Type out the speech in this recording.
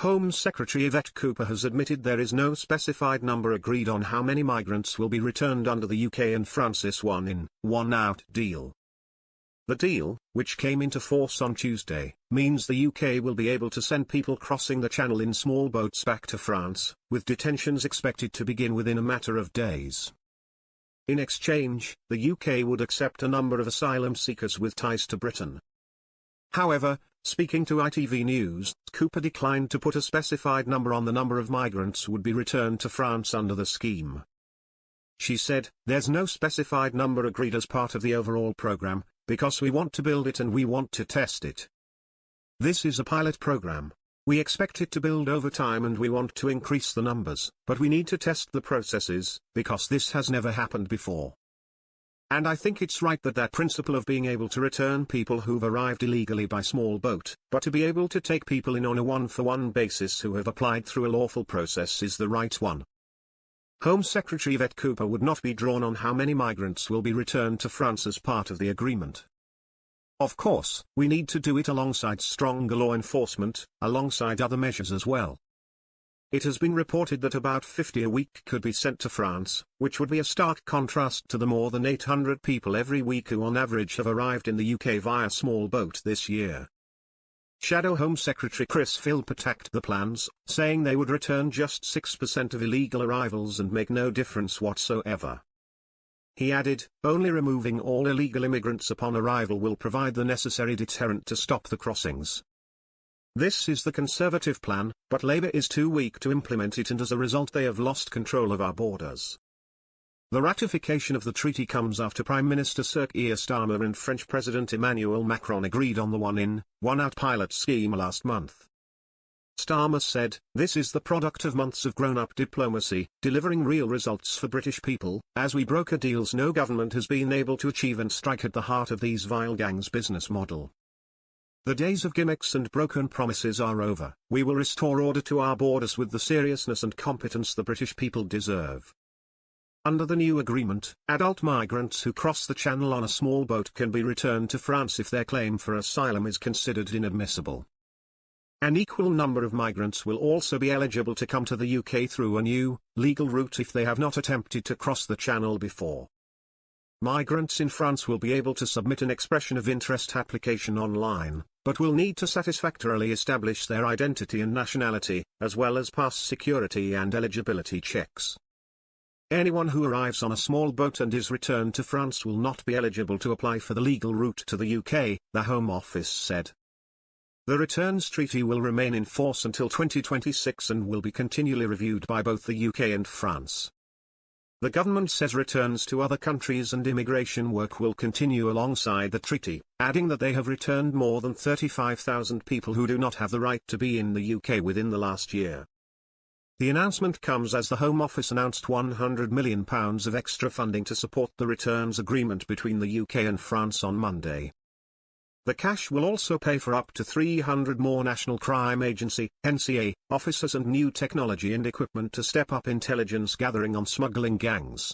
Home Secretary Yvette Cooper has admitted there is no specified number agreed on how many migrants will be returned under the UK and France's one-in, one-out deal. The deal, which came into force on Tuesday, means the UK will be able to send people crossing the Channel in small boats back to France, with detentions expected to begin within a matter of days. In exchange, the UK would accept a number of asylum seekers with ties to Britain. However, speaking to ITV News, Cooper declined to put a specified number on the number of migrants would be returned to France under the scheme. She said, "There's no specified number agreed as part of the overall program, because we want to build it and we want to test it. This is a pilot program. We expect it to build over time and we want to increase the numbers, but we need to test the processes, because this has never happened before. And I think it's right that principle of being able to return people who've arrived illegally by small boat, but to be able to take people in on a one-for-one basis who have applied through a lawful process is the right one." Home Secretary Yvette Cooper would not be drawn on how many migrants will be returned to France as part of the agreement. "Of course, we need to do it alongside stronger law enforcement, alongside other measures as well. It has been reported that about 50 a week could be sent to France, which would be a stark contrast to the more than 800 people every week who on average have arrived in the UK via small boat this year." Shadow Home Secretary Chris Philp attacked the plans, saying they would return just 6% of illegal arrivals and make no difference whatsoever. He added, "Only removing all illegal immigrants upon arrival will provide the necessary deterrent to stop the crossings. This is the Conservative plan, but Labour is too weak to implement it and as a result they have lost control of our borders." The ratification of the treaty comes after Prime Minister Sir Keir Starmer and French President Emmanuel Macron agreed on the one-in, one-out pilot scheme last month. Starmer said, "This is the product of months of grown-up diplomacy, delivering real results for British people. As we broker deals no government has been able to achieve and strike at the heart of these vile gangs' business model. The days of gimmicks and broken promises are over. We will restore order to our borders with the seriousness and competence the British people deserve." Under the new agreement, adult migrants who cross the Channel on a small boat can be returned to France if their claim for asylum is considered inadmissible. An equal number of migrants will also be eligible to come to the UK through a new, legal route if they have not attempted to cross the Channel before. Migrants in France will be able to submit an expression of interest application online, but will need to satisfactorily establish their identity and nationality, as well as pass security and eligibility checks. Anyone who arrives on a small boat and is returned to France will not be eligible to apply for the legal route to the UK, the Home Office said. The returns treaty will remain in force until 2026 and will be continually reviewed by both the UK and France. The government says returns to other countries and immigration work will continue alongside the treaty, adding that they have returned more than 35,000 people who do not have the right to be in the UK within the last year. The announcement comes as the Home Office announced £100 million of extra funding to support the returns agreement between the UK and France on Monday. The cash will also pay for up to 300 more National Crime Agency (NCA) officers and new technology and equipment to step up intelligence gathering on smuggling gangs.